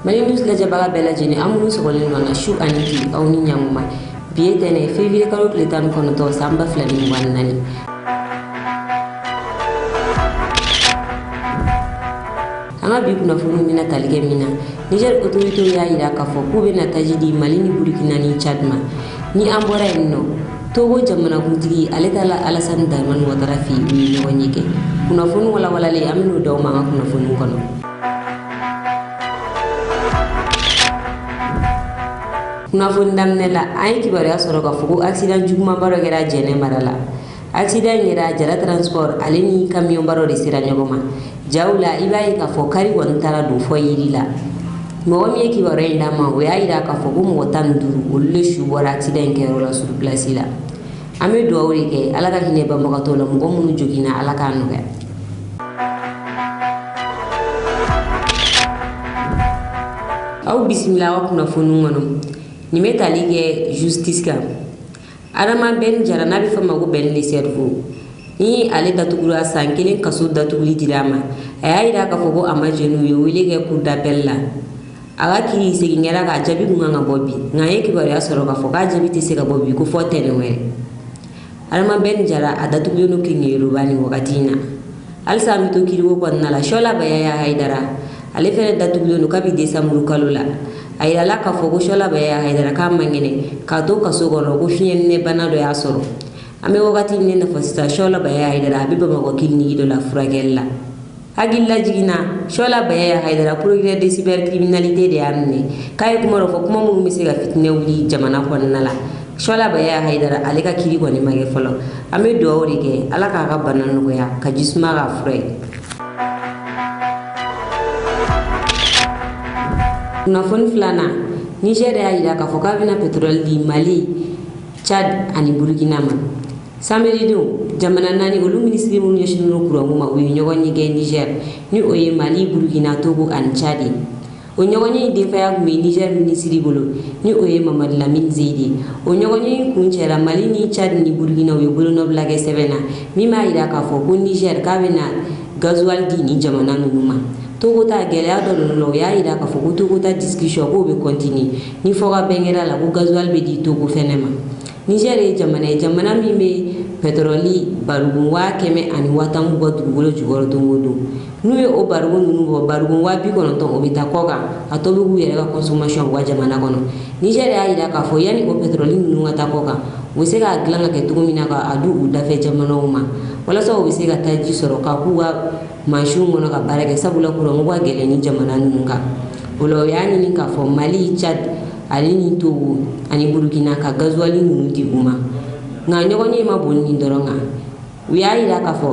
Mali News la jabaga bɛɛ lajɛlen an minnu sɔgɔlen don an ka su ani tile aw ni ɲankuma bi ye tɛnɛ février kalo tile 19 san 2024 an ka bi kunnafoni bɛna tali kɛ min na Niger autorité y'a yira k'a fɔ k'u bɛna taji di Mali ni Burkina ni Tchad ma ni an bɔra yen nɔ Togo jamanakuntigi ale tala Alassane Dramane Ouattara fɛ yen u ye ɲɔgɔn ye kɛ kunnafoni walawalalen an bɛn'o d'aw ma an ka kunnafoni kɔnɔ. Kunnafoni daminɛ la an ye kibaruya sɔrɔ k'a fɔ ko accident jugumanba dɔ kɛra Jɛnɛ mara la. Accident in yɛrɛ Jara transport ale ni camion ba dɔ de sera ɲɔgɔn ma. Jaw la i b'a ye k'a fɔ kari kɔni taara don fɔ yiri la. Mɔgɔ min ye kibaruya in d'an ma o y'a yira k'a fɔ ko mɔgɔ 15 olu de su bɔra accident in kɛyɔrɔ la sur place la. An bɛ dugawu de kɛ Ala ka hinɛ banbagatɔw la mɔgɔ minnu joginna Ala k'a nɔgɔya. Aw bisimila aw kunnafoni kɔnɔ. Nin bɛ tali kɛ justice kan. Adama Ben Jara n'a bɛ fɔ ma ko Ben le cerveau ni ale datugura san 1 kaso datuguli dira ma a y'a yira k'a fɔ ko a ma jɛn n'u ye wele kɛ cour d'appel la a ka kiiri segin kɛra k'a jaabi kun kan ka bɔ bi nka an ye kibaruya sɔrɔ k'a fɔ k'a jaabi tɛ se ka bɔ bi ko fɔ tɛnɛn wɛrɛ. Adama Ben Jara a datugulen don Kingɛroba nin wagati in na halisa an bɛ to kiiriko kɔnɔna la Shola Bayaya Haidara ale fɛnɛ datugulen don kabi décembre kalo la a yirala k'a fɔ ko Shola Bayaya Haidara k'a man kɛnɛ k'a to kaso kɔnɔ ko fiɲɛminɛbana dɔ y'a sɔrɔ. An bɛ wagati min na fɔ sisan Shola Bayaya Haidara a bɛ Bamakɔ clinique dɔ la furakɛli la. Hakilila jiginna Shola Bayaya Haidara procureur de cybercriminalité de y'a minɛ k'a ye kuma dɔ fɔ kuma minnu bɛ se ka fitinɛ wuli jamana kɔnɔna la. Shola Bayaya Haidara ale ka kiiri kɔni ma kɛ fɔlɔ an bɛ dugawu de kɛ Ala k'a ka bana nɔgɔya ka jisuma k'a fura ye. Kunnafoni filanan Niger y'a yira k'a fɔ k'a bɛna pétrole di Mali, Tchad ani Burkina ma. Samedi don jamana naani olu minisiri minnu ɲɛsinnen don kuranko ma u ye ɲɔgɔn ye kɛ Niger ni o ye Mali, Burkina, Togo ani Tchad ye. O ɲɔgɔnye in denfaya tun bɛ Niger minisiri bolo ni o ye Mamadi Lamine Zeyde. O ɲɔgɔnye in kun cɛla Mali ni Tchad ni Burkina u ye bolonɔbila kɛ sɛbɛn na min b'a yira k'a fɔ ko Niger k'a bɛna gasoil di ni jamana ninnu ma. Togo ta gɛlɛya dɔ ninnu la o y'a yira k'a fɔ ko Togo ta discussion k'o bɛ continuer ni fɔ ka bɛn kɛra la ko gasoil bɛ di Togo fɛnɛ ma. Niger ye jamana min bɛ pétrole barugun 150,000 bɔ dugukolo jukɔrɔ don o don. N'u ye o barugun ninnu bɔ barugun 90,000 o bɛ taa kɔ kan a tɔ bɛ k'u yɛrɛ ka consommation u ka jamana kɔnɔ. Niger y'a yira k'a fɔ yanni o pétrole ninnu ka taa kɔ kan u bɛ se k'a dilan ka kɛ cogo min na k'a di u dafɛ jamanaw ma walasa u bɛ se ka taa ji sɔrɔ k'a k'u ka mansinw kɔnɔ ka baara kɛ sabula kuranko ka gɛlɛn ni jamana ninnu kan. O la o y'a ɲini k'a fɔ Mali, Tchad ale ni Togo ani Burkina ka gasoil ninnu di u ma. Nka ɲɔgɔnye ma boli nin dɔrɔn kan u y'a yira k'a fɔ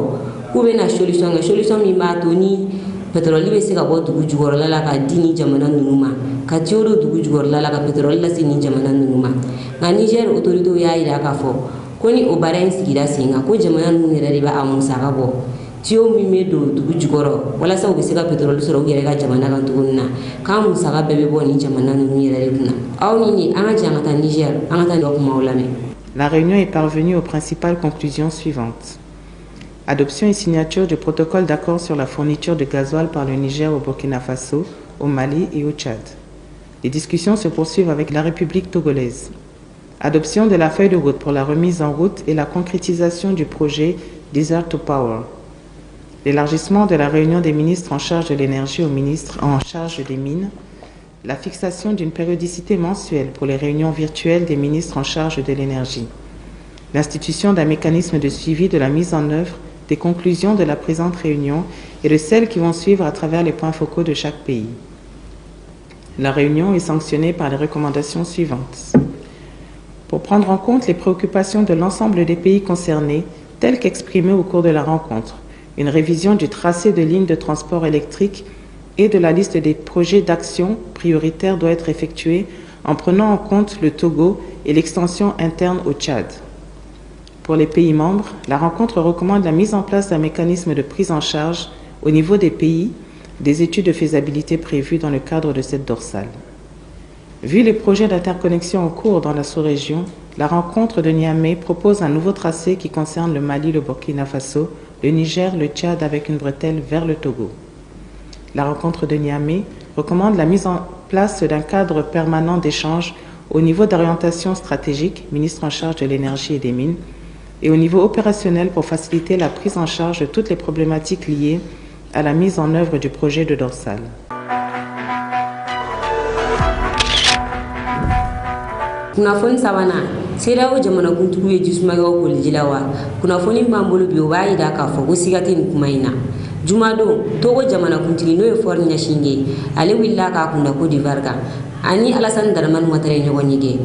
k'u bɛna solution kɛ solution min b'a to ni pétrole bɛ se ka bɔ dugu jukɔrɔla la ka di ni jamana ninnu ma ka tiyo don dugu jukɔrɔla la ka pétrole lase ni jamana ninnu ma. Nka Niger autorité y'a yira k'a fɔ ko ni o baara in sigira sen kan ko jamana ninnu yɛrɛ de b'a musaka bɔ tiyo min bɛ don dugu jukɔrɔ walasa u bɛ se ka pétrole sɔrɔ u yɛrɛ ka jamana kan cogo min na k'a musaka bɛɛ bɛ bɔ ni jamana ninnu yɛrɛ de kunna. Aw ni nin an ka jan ka taa Niger an ka taa dɔ kumaw lamɛn. La réunion est parvenue aux principales conclusions suivantes. Adoption et signature du protocole d'accord sur la fourniture de gasoil par le Niger au Burkina Faso, au Mali et au Tchad. Les discussions se poursuivent avec la République togolaise. Adoption de la feuille de route pour la remise en route et la concrétisation du projet Desert to Power. L'élargissement de la réunion des ministres en charge de l'énergie aux ministres en charge des mines. La fixation d'une périodicité mensuelle pour les réunions virtuelles des ministres en charge de l'énergie. L'institution d'un mécanisme de suivi de la mise en œuvre des conclusions de la présente réunion et de celles qui vont suivre à travers les points focaux de chaque pays. La réunion est sanctionnée par les recommandations suivantes. Pour prendre en compte les préoccupations de l'ensemble des pays concernés, telles qu'exprimées au cours de la rencontre, une révision du tracé de lignes de transport électrique et de la liste des projets d'action prioritaires doit être effectuée en prenant en compte le Togo et l'extension interne au Tchad. Pour les pays membres, la rencontre recommande la mise en place d'un mécanisme de prise en charge au niveau des pays des études de faisabilité prévues dans le cadre de cette dorsale. Vu les projets d'interconnexion en cours dans la sous-région, la rencontre de Niamey propose un nouveau tracé qui concerne le Mali, le Burkina Faso, le Niger, le Tchad avec une bretelle vers le Togo. La rencontre de Niamey recommande la mise en place d'un cadre permanent d'échange au niveau d'orientation stratégique, ministre en charge de l'énergie et des mines, et au niveau opérationnel pour faciliter la prise en charge de toutes les problématiques liées à la mise en œuvre du projet de dorsale. Kunafoni sabana sera o jamana kuntugu ye jisuma yo ko lijilawa kunafoni mbambolo bi o bayi da ka fo go sigati ni kumaina jumado togo jamana kuntigi no e for nyashinge ale willa ka kunda ko divarga ani alasan darman matare nyogonyige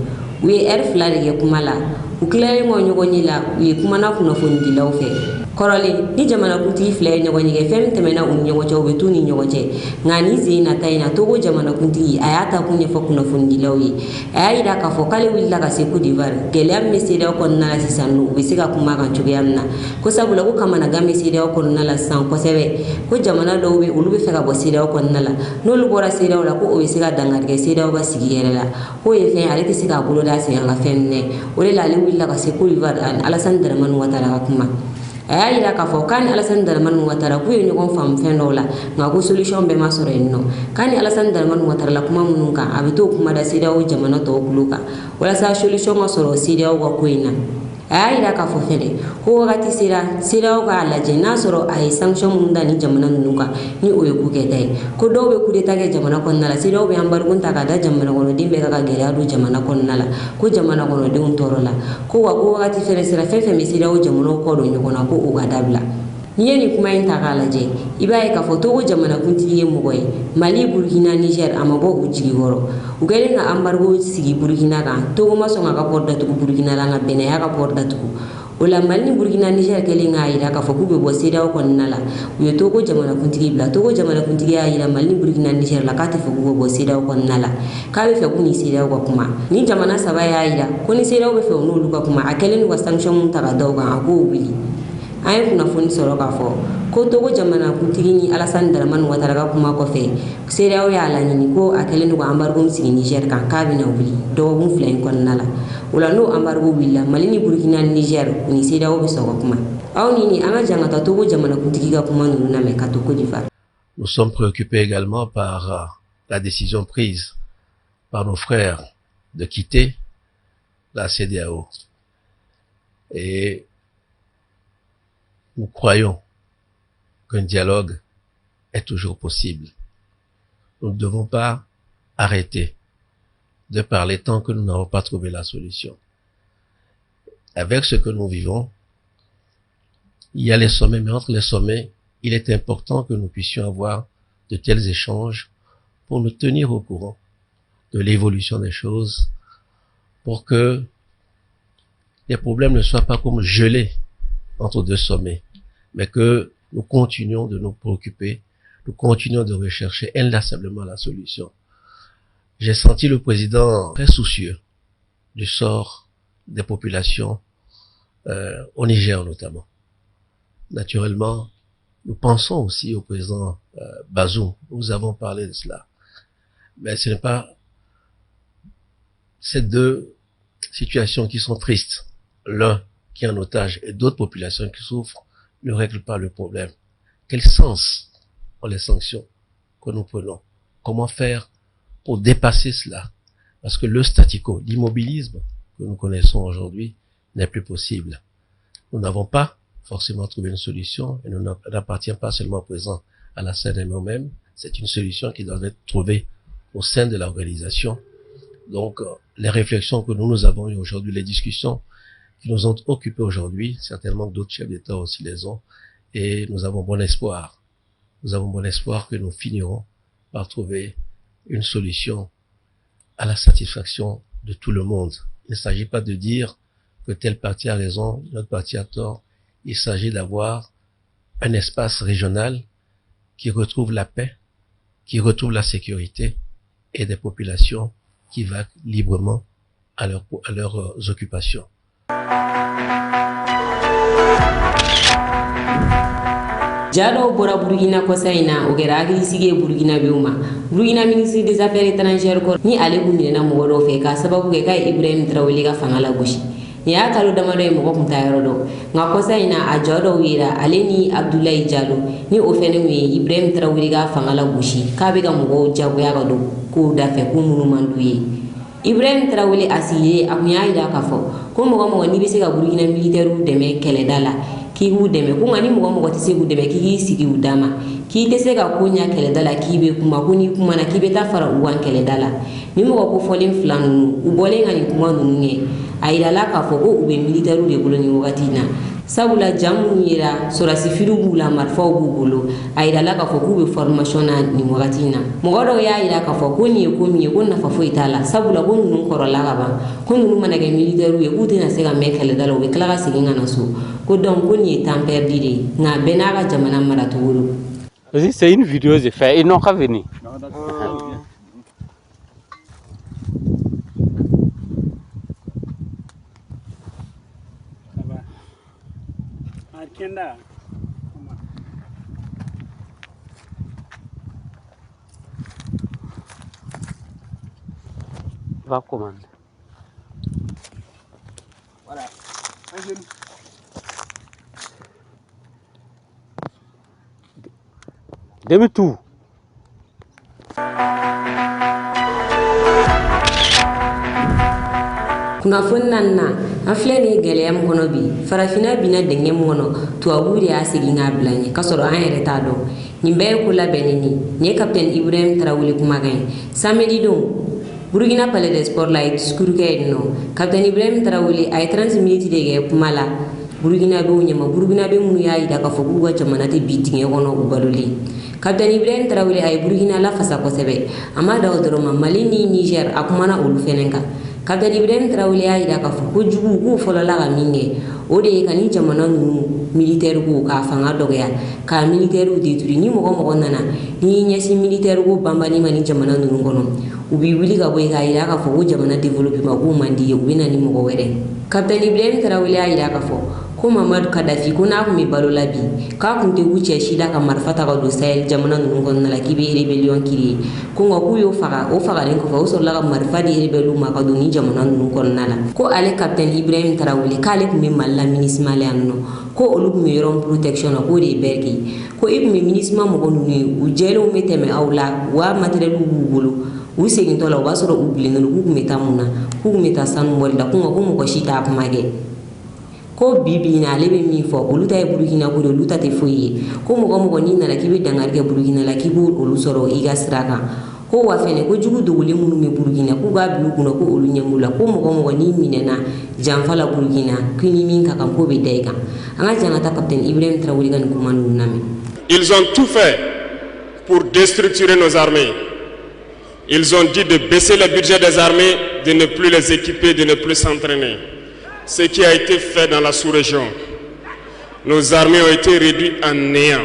we fla de kumala ukilay ngo nyogonyila we kumana kunafoni dilaw fe korole ni jamana kuntigi fla nyogonyige fem temena nyogocho be tuni nyogoche ngani zina taina togo jamana kuntigi ayata kunya fo kunafoni dilaw yi ayida ka fo kale willa ka se ko divar gelam meseda ko nala sisanu be siga kuma kan chugiyamna ko sabula ko kamana ga meseda ko nala san ko sebe ko jamana do be ulu be fega bo seda ko nala no lu bora seda wala ko o be siga dangarge seda ba sigi yerela ko ye fe ale te siga bulo da se nga fenne o le la le willa ka se ko divar an alasan darman watara ka kuma ayira ka fo kan alasan darman watara ku yo ngon fam fendola ngago solution be masoro enno kan alasan darman watara la kuma mununka abito kuma da seda o jamana to kuluka wala sa solution masoro seda o ko ina ayira ka fo fede ko wakati seda o ka alaje nasoro ay sanction munda ni jamana nunuka ni o yoku kedai ko do be kudeta ke jamana konnala seda o be ambargun ta ka da jamana kono dimbe ka gere adu jamana konnala ko jamana kono de un torola ko wakati fere sera fefe me seda o jamana ko do nyona ko o ga dabla ni kuma yin ta kalaje ibaye ka foto go jamana kuntigi mugoy Mali Burkina Niger amago ujigi woro ugere nga ambargo sigi Burkina kan to ma so nga ka porda to Burkina la nga bene ya ka porda to ola Mali Burkina Niger kele nga ira ka foku be bo seda ko nala uyo to go jamana kuntigi bla to go jamana kuntigi ira Mali Burkina Niger la ka te foku bo seda ko nala ka be fe kuni seda ko kuma ni jamana saba ya ira ko ni seda be fe no luka kuma akele ni wa sanction mun ta ga daw ga ko wili ay kunafoni soro ka fo ko togo jamana kuntigi ni alasan darman watara ka kuma ko fe sera o ya la ni ko akele no ambargo sigi Niger kan ka bina wuli do bun flen kon nala wala no ambargo willa Mali ni Burkina Niger ni sera o be so kuma aw ni anga jangata togo jamana kuntigi ka kuma no na me ka to ko difa. Nous sommes préoccupés également par la décision prise par nos frères de quitter la CEDEAO et nous croyons qu'un dialogue est toujours possible. Nous ne devons pas arrêter de parler tant que nous n'avons pas trouvé la solution. Avec ce que nous vivons, il y a les sommets, mais entre les sommets, il est important que nous puissions avoir de tels échanges pour nous tenir au courant de l'évolution des choses, pour que les problèmes ne soient pas comme gelés entre deux sommets, mais que nous continuons de nous préoccuper, nous continuons de rechercher inlassablement la solution. J'ai senti le président très soucieux du sort des populations au Niger notamment. Naturellement, nous pensons aussi au président Bazoum, nous avons parlé de cela. Mais ce n'est pas ces deux situations qui sont tristes, l'un qui est en otage et d'autres populations qui souffrent, ne règlent pas le problème. Quel sens ont les sanctions que nous prenons? Comment faire pour dépasser cela? Parce que le statu quo, l'immobilisme que nous connaissons aujourd'hui n'est plus possible. Nous n'avons pas forcément trouvé une solution et nous n'appartient pas seulement au président Alassane nous-mêmes. C'est une solution qui doit être trouvée au sein de l'organisation. Donc, les réflexions que nous avons eues aujourd'hui, les discussions qui nous ont occupés aujourd'hui, certainement d'autres chefs d'État aussi les ont, et nous avons bon espoir. Nous avons bon espoir que nous finirons par trouver une solution à la satisfaction de tout le monde. Il ne s'agit pas de dire que tel parti a raison, notre parti a tort. Il s'agit d'avoir un espace régional qui retrouve la paix, qui retrouve la sécurité et des populations qui vaquent librement à leurs occupations. Jalo bora Burkina Kosaina ogera agri sige Burkina Bioma Burkina ministre des affaires étrangères ko ni ale gumina na mo do fe ka sababu ke kai Ibrahim Traoré ga fangala goshi ya kalo damado e mo ko ta yoro do nga ko sayna a jodo wira aleni Abdoulaye Diallo ni o fene mi Ibrahim Traoré ga fangala gushi ka be ga mo jago ya do ko da fe ko munu manduye Ibrahim Traoré asile akunya ida ka fo ko mo ni be se ga Burkina militaire de me kele dala ki hu de me ko ngani mo ti se hu de me ki sigi udama ki te se ga kunya kele dala ki be kuma kuni kuma na ki be ta fara uwan kele dala ni mo ko folin flan u bole ngani kuma nunge ayira la ka fo ko u be militaire de bolo ni wakati na sabula jamu yira sorasi firu bula marfa bu bolo ayira la ka fo ku be formation na ni wakati na mo godo ya ayira ka fo ko ni ko mi ko na fa fo itala sabula ko nun korola ga ba ko nun mana ga militaire ye ku te na se ga me kele dala o be kala ga siginga na so ko donc ko ni temps perdu de na benaga jamana mara tuuru. C'est une vidéo j'ai fait, ils n'ont qu'à venir. Va commander. Voilà. Demi-tour. Kuna fonna afle ni gelem kono bi farafina bina denge mono to aburi asigi ngablanye kasoro an yere ta do ni be ko labenini ni captain Ibrahim Traoré kuma gain samedi do Burkina Palais des Sports la discours ke no captain Ibrahim Traoré ay 30 minutes de ge kuma la Burkina do nyama Burkina be munu yayi daga fo buga jamana te bitinge kono ubaluli captain Ibrahim Traoré ay Burkina la fasa ko sebe amada odroma Mali ni Niger akumana ulu fenenka captain Ibrahim Traoré ay daga fo ko jugu ko folo la ga minge o de kani jamana nu militaire ko ka fanga dogya ka militaire u deturi ni mo nana ni nyasi militaire ko bambani mani jamana nu ngono ubi wili ga boy ga ila ka fo jamana development ko mandi u bina ni mo were captain Ibrahim Traoré ay daga fo ko Mamad Kadafi ko na ko mi balo labi ka kun te wuce shi da kamar fata ga do Sahel jamana nu ngono na la kibe rebellion kiri ko ngo yo faga o faga len ko fa o so la ga marfa di rebellu ma ka do ni jamana nu ngono na la ko ale captain Ibrahim Traoré ka le ko mi malla ministre anno ko olu mi ron protection ko de bergi ko ibu mi ministre mo ko nu u jelo meteme awla wa materiel bu bulu u segin to la wa so u bilin lu ku metamuna ku meta san mo la ko ko shita ko mage ko bibi na lebe mi fo olu tay Burkina ko olu tate foyi ko mo ni na la kibe dangar ke Burkina la kibu olu soro iga sraka ko wa fene ko jugu dogule munu me Burkina ko ga blu kuno ko olu nyamula ko mo ni minena jamfala Burkina kini min ka kan ko be dayga anga jangata captain Ibrahim Traoré gan ko manu nami. Ils ont tout fait pour déstructurer nos armées. Ils ont dit de baisser le budget des armées, de ne plus les équiper, de ne plus s'entraîner. Ce qui a été fait dans la sous-région. Nos armées ont été réduites en néant.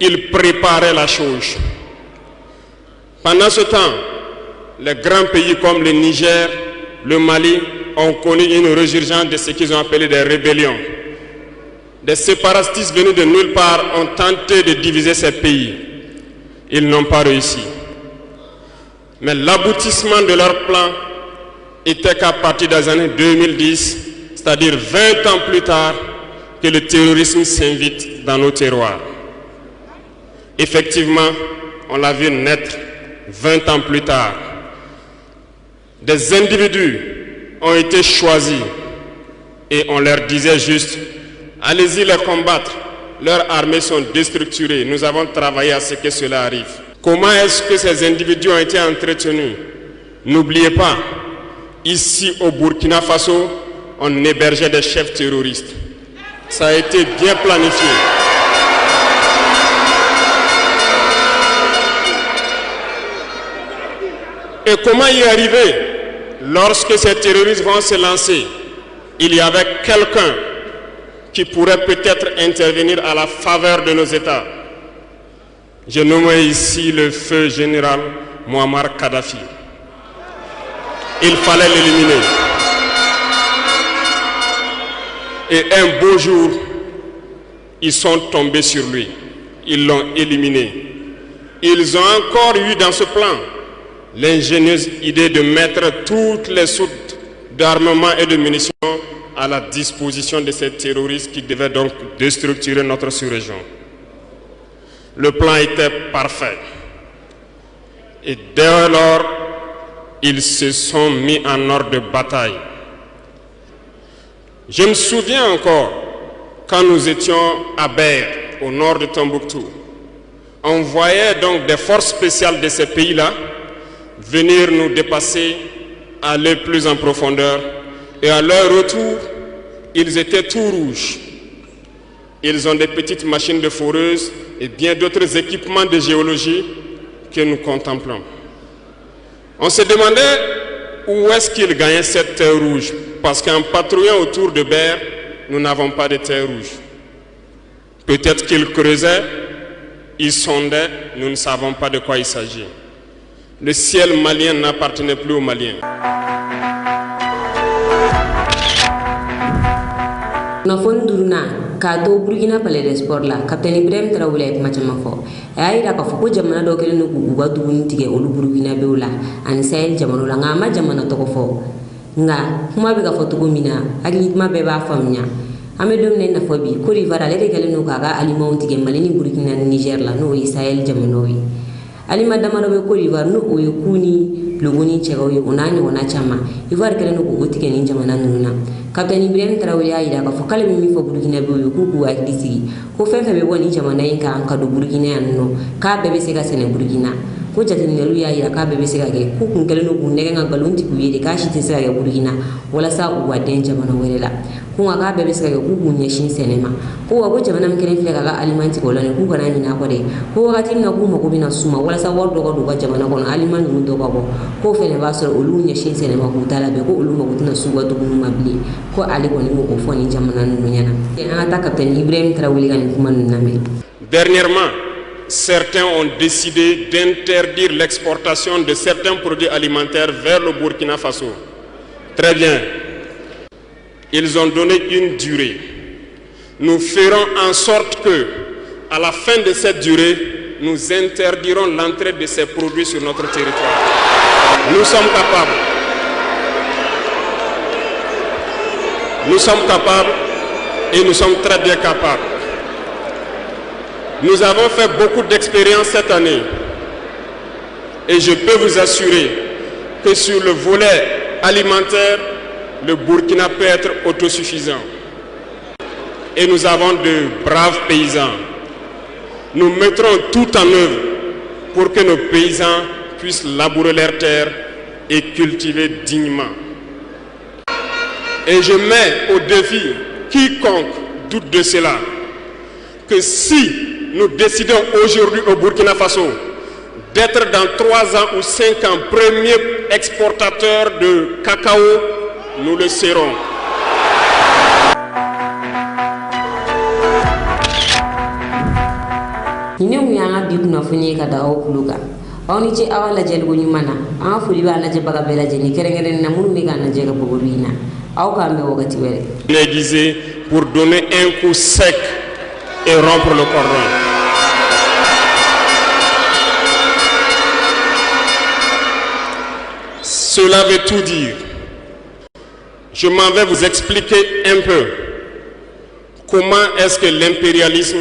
Ils préparaient la chose. Pendant ce temps, les grands pays comme le Niger, le Mali ont connu une résurgence de ce qu'ils ont appelé des rébellions. Des séparatistes venus de nulle part ont tenté de diviser ces pays. Ils n'ont pas réussi. Mais l'aboutissement de leur plan était qu'à partir des années 2010, c'est-à-dire 20 ans plus tard, que le terrorisme s'invite dans nos terroirs. Effectivement, on l'a vu naître 20 ans plus tard. Des individus ont été choisis et on leur disait juste, allez-y les combattre, leurs armées sont déstructurées, nous avons travaillé à ce que cela arrive. Comment est-ce que ces individus ont été entretenus? N'oubliez pas, ici au Burkina Faso, on hébergeait des chefs terroristes. Ça a été bien planifié. Et comment y arriver? Lorsque ces terroristes vont se lancer, il y avait quelqu'un qui pourrait peut-être intervenir à la faveur de nos États. Je nomme ici le feu général Muammar Kadhafi. Il fallait l'éliminer. Et un beau jour, ils sont tombés sur lui. Ils l'ont éliminé. Ils ont encore eu dans ce plan l'ingénieuse idée de mettre toutes les soutes d'armement et de munitions à la disposition de ces terroristes qui devaient donc déstructurer notre sous-région. Le plan était parfait. Et dès lors, ils se sont mis en ordre de bataille. Je me souviens encore, quand nous étions à Ber, au nord de Tombouctou, on voyait donc des forces spéciales de ces pays-là venir nous dépasser, aller plus en profondeur, et à leur retour, ils étaient tout rouges. Ils ont des petites machines de foreuses et bien d'autres équipements de géologie que nous contemplons. On se demandait où est-ce qu'ils gagnaient cette terre rouge, parce qu'en patrouillant autour de Ber, nous n'avons pas de terre rouge. Peut-être qu'ils creusaient, ils sondaient, nous ne savons pas de quoi il s'agit. Le ciel malien n'appartenait plus aux Maliens. Nafon duruna kato Burkina Palais des Sports la Capitaine Ibrahim Traoré kuma caman fɔ a y'a yira k'a fɔ ko jamana dɔ kɛlen don k'u ka dumuni tigɛ olu Burkina bew la ani Sahel jamanaw la nka a ma jamana tɔgɔ fɔ nka kuma bɛ ka fɔ cogo min na hakili kuma bɛɛ b'a faamuya an bɛ don min na i n'a fɔ bi Côte d'Ivoire ale de kɛlen don k'a ka alimɛnw tigɛ Mali ni Burkina ni Niger la n'o ye Sahel jamanaw ye alima damadɔ bɛ Côte d'Ivoire n'o o ye ku ni logo ni cɛw ye o n'a ɲɔgɔnna caman Ivoire kɛlen don k'o tigɛ ni jamana ninnu na Capitaine Ibrahim Traoré y'a yira k'a fɔ k'ale bɛ min fɔ Burkina bew ye k'u k'u hakili sigi ko fɛn fɛn bɛ bɔ ni jamana in kan ka don Burkina yan nɔ k'a bɛɛ bɛ se ka sɛnɛ Burkina ko jateminɛlu y'a yira k'a bɛɛ bɛ se ka kɛ k'u kun kɛlen don k'u nɛgɛn ka nkalon tig'u ye de k'a si tɛ se ka kɛ Burkina walasa u ka den jamana wɛrɛ la ko nka k'a bɛɛ bɛ se ka kɛ k'u k'u ɲɛsin sɛnɛ ma ko wa ko jamana min kelen filɛ k'a ka aliment tigɛ o la nin k'u kana ɲinɛ a kɔ dɛ ko wagati min na k'u mago bɛna suma walasa wari dɔ ka don u ka jamana kɔnɔ aliment ninnu dɔ ka bɔ k'o fɛnɛ b'a sɔrɔ olu ɲɛsin sɛnɛ ma k'u ta labɛn ko olu mago tɛna s'u ka dumuni ma bilen ko ale kɔni b'o fɔ nin jamana ninnu ɲɛna an ka taa Capitaine Ibrahim Traoré ka nin kuma ninnu lamɛn. Dernièrement, certains ont décidé d'interdire l'exportation de certains produits alimentaires vers le Burkina Faso. Très bien. Ils ont donné une durée. Nous ferons en sorte que, à la fin de cette durée, nous interdirons l'entrée de ces produits sur notre territoire. Nous sommes capables. Nous sommes capables et nous sommes très bien capables. Nous avons fait beaucoup d'expériences cette année et je peux vous assurer que sur le volet alimentaire, le Burkina peut être autosuffisant. Et nous avons de braves paysans. Nous mettrons tout en œuvre pour que nos paysans puissent labourer leurs terres et cultiver dignement. Et je mets au défi quiconque doute de cela, que si nous décidons aujourd'hui au Burkina Faso d'être dans 3 ans ou 5 ans premier exportateur de cacao, nous le serons. Nous avons dit que nous avons fait aw ni ci awa la jël gu ñu mëna en fuli ba la ci baga bela jëni kéré ngé na mënu mi gana jéga bobu ruina aw ka mbé wogati wéré aiguisé pour donner un coup sec et rompre le cordon. Cela veut tout dire. Je m'en vais vous expliquer un peu comment est-ce que l'impérialisme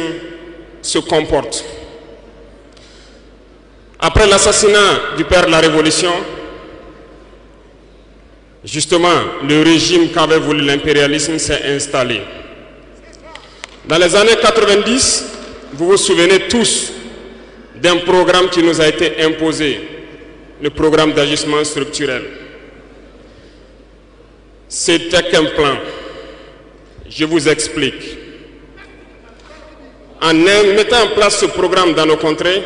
se comporte. Après l'assassinat du père de la Révolution, justement, le régime qu'avait voulu l'impérialisme s'est installé. Dans les années 90, vous vous souvenez tous d'un programme qui nous a été imposé, le programme d'ajustement structurel. C'était qu'un plan. Je vous explique. En mettant en place ce programme dans nos contrées,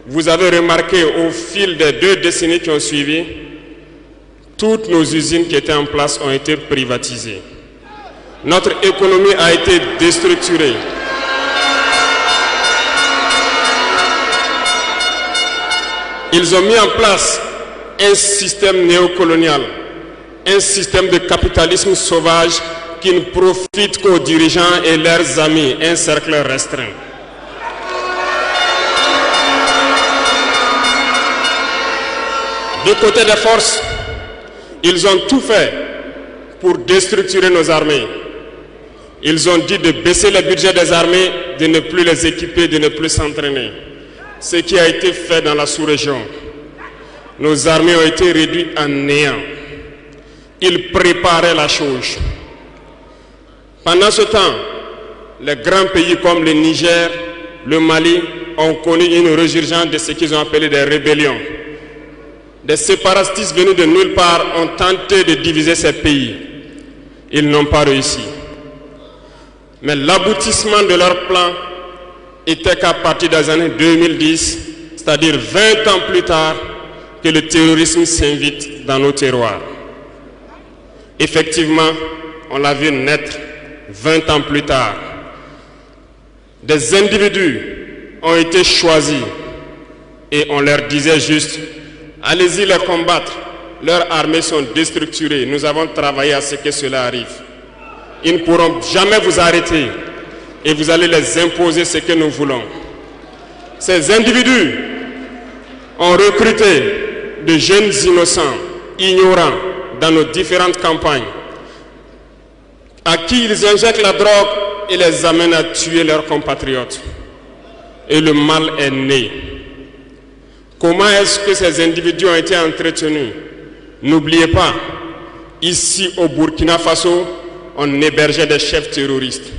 vous avez remarqué au fil des 2 décennies qui ont suivi, toutes nos usines qui étaient en place ont été privatisées. Notre économie a été déstructurée. Ils ont mis en place un système néocolonial, un système de capitalisme sauvage qui ne profite qu'aux dirigeants et leurs amis, un cercle restreint. Du côté des forces, ils ont tout fait pour déstructurer nos armées. Ils ont dit de baisser le budget des armées, de ne plus les équiper, de ne plus s'entraîner. Ce qui a été fait dans la sous-région. Nos armées ont été réduites en néant. Ils préparaient la chose. Pendant ce temps, les grands pays comme le Niger, le Mali ont connu une résurgence de ce qu'ils ont appelé des rébellions. Des séparatistes venus de nulle part ont tenté de diviser ces pays. Ils n'ont pas réussi. Mais l'aboutissement de leur plan était qu'à partir des années 2010, c'est-à-dire 20 ans plus tard, que le terrorisme s'invite dans nos terroirs. Effectivement, on l'a vu naître 20 ans plus tard. Des individus ont été choisis et on leur disait juste, allez-y les combattre, leurs armées sont déstructurées, nous avons travaillé à ce que cela arrive. Ils ne pourront jamais vous arrêter et vous allez les imposer ce que nous voulons. Ces individus ont recruté de jeunes innocents, ignorants, dans nos différentes campagnes, à qui ils injectent la drogue et les amènent à tuer leurs compatriotes. Et le mal est né. Comment est-ce que ces individus ont été entretenus? N'oubliez pas, ici au Burkina Faso, on hébergeait des chefs terroristes.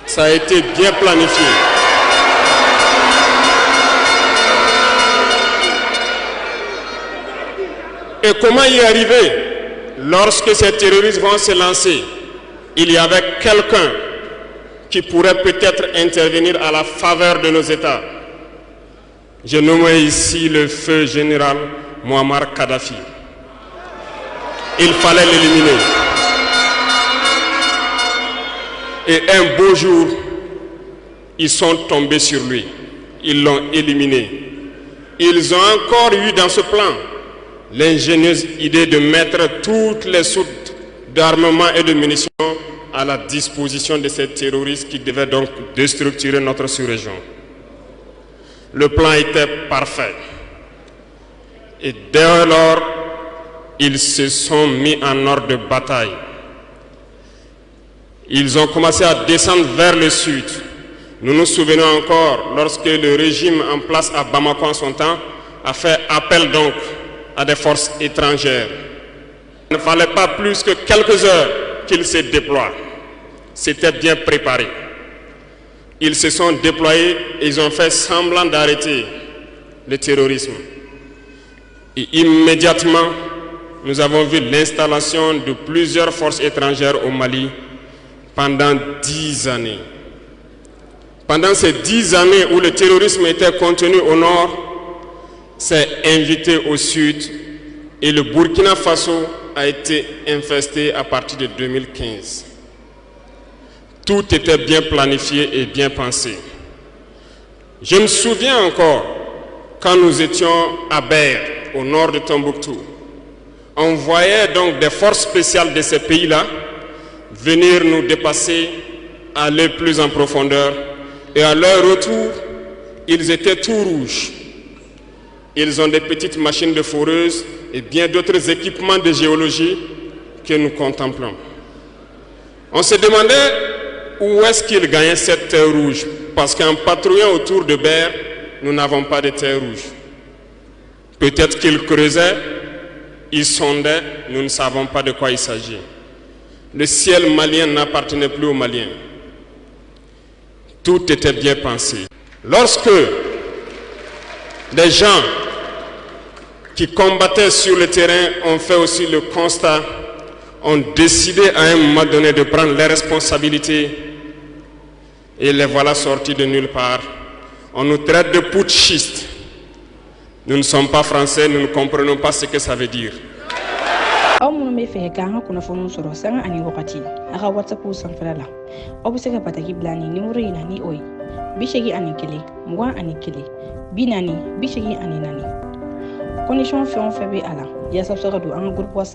Ça a été bien planifié. Et comment y arriver? Lorsque ces terroristes vont se lancer, il y avait quelqu'un qui pourrait peut-être intervenir à la faveur de nos États. Je nomme ici le feu général Muammar Kadhafi. Il fallait l'éliminer. Et un beau jour, ils sont tombés sur lui. Ils l'ont éliminé. Ils ont encore eu dans ce plan l'ingénieuse idée de mettre toutes les soutes d'armement et de munitions à la disposition de ces terroristes qui devaient donc déstructurer notre sous-région. Le plan était parfait. Et dès lors, ils se sont mis en ordre de bataille. Ils ont commencé à descendre vers le sud. Nous nous souvenons encore, lorsque le régime en place à Bamako en son temps a fait appel donc à des forces étrangères. Il ne fallait pas plus que quelques heures qu'ils se déploient. C'était bien préparé. Ils se sont déployés et ils ont fait semblant d'arrêter le terrorisme. Et immédiatement, nous avons vu l'installation de plusieurs forces étrangères au Mali pendant 10 années. Pendant ces 10 années où le terrorisme était contenu au nord, s'est invité au sud et le Burkina Faso a été infesté à partir de 2015. Tout était bien planifié et bien pensé. Je me souviens encore quand nous étions à Ber, au nord de Tombouctou. On voyait donc des forces spéciales de ces pays-là venir nous dépasser, aller plus en profondeur. Et à leur retour, ils étaient tout rouges. Ils ont des petites machines de foreuse et bien d'autres équipements de géologie que nous contemplons. On se demandait où est-ce qu'ils gagnaient cette terre rouge, parce qu'en patrouillant autour de Ber, nous n'avons pas de terre rouge. Peut-être qu'ils creusaient, ils sondaient, nous ne savons pas de quoi il s'agit. Le ciel malien n'appartenait plus aux Maliens. Tout était bien pensé. Lorsque des gens qui combattaient sur le terrain ont fait aussi le constat, ont décidé à un moment donné de prendre les responsabilités et les voilà sortis de nulle part. On nous traite de putschistes. Nous ne sommes pas français, nous ne comprenons pas ce que ça veut dire. aw minnu bɛ fɛ k'an ka kunnafoniw sɔrɔ sanga ani wagati a ka whatsapp sanfɛla la aw bɛ se ka bataki bila ni nimero in na ni o ye 81 21 40 40 condition fɛn o fɛn bɛ a la yaasa bɛ se ka don an ka groupe whatsapp